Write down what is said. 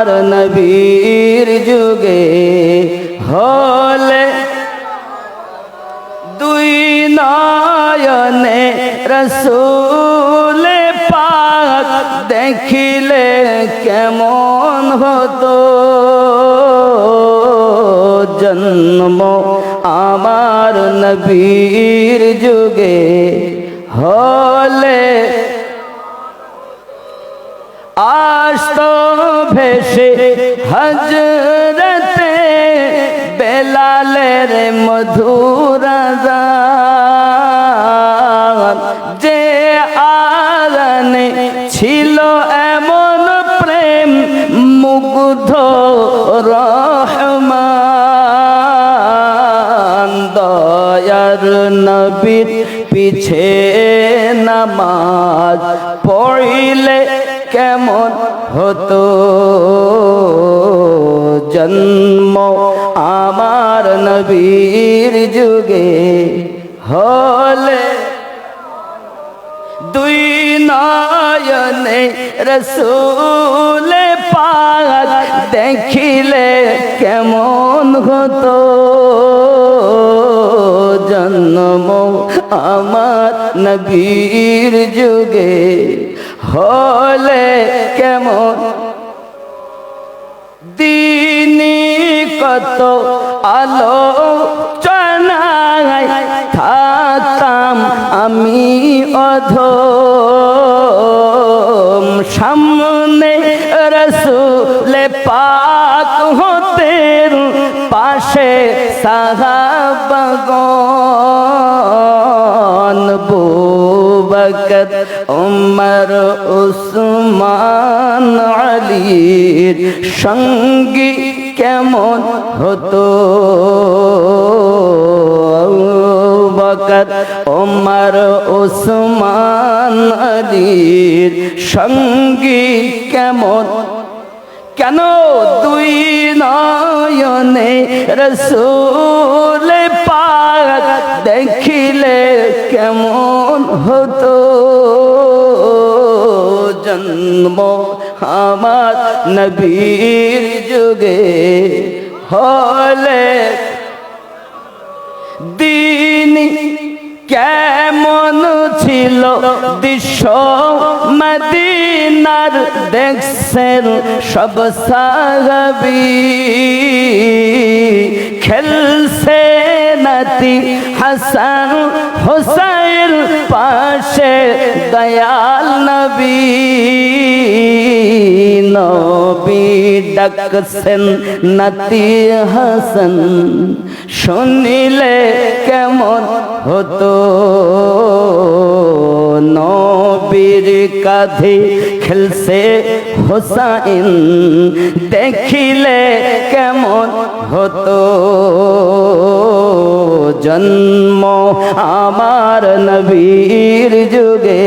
আমার নবীর যুগে হলে দুই নয়নে রসূল পাক দেখিলে কেমন হতো জন্ম আমার নবীর যুগে হলে আসতো ভেসে হজরতে বেলালের মধুর আযান যে আগানে ছিল এমন প্রেম মুগ্ধ রহমান দয়ার নবীর পিছে নামাজ পড়িলে কেমন হতো জন্ম আমার নবীর যুগে হলে দুই নয়নে রসূল পাক দেখিলে কেমন হতো জন্ম আমার নবীর যুগে হলে কেমন দিনী কত আলোচনায় থাকতাম আমি অধম সামনে রসূল পাক হতেন পাশে সাহাবাগণ বকর উমর উসমান আলীর সঙ্গী কেমন হতো বকর উমর উসমান আলীর সঙ্গী কেমন কেন দুই নয়নে রসূল পাক দেখিলে কেমন হতো জন্ম আমার নবীর যুগে হলে দিন কেমন ছিল দৃশ্য মদিনার দেখছেন সব সাহাবী খেলছে নাতি হাসান হুসাইন পাশে দয়াল নবী নবী ডাকছেন নাতি হাসান শুনিলে কেমন হতো নবীর কাঁধে খেলছে হুসাইন দেখিলে কেমন হতো জন্ম আমার নবীর যুগে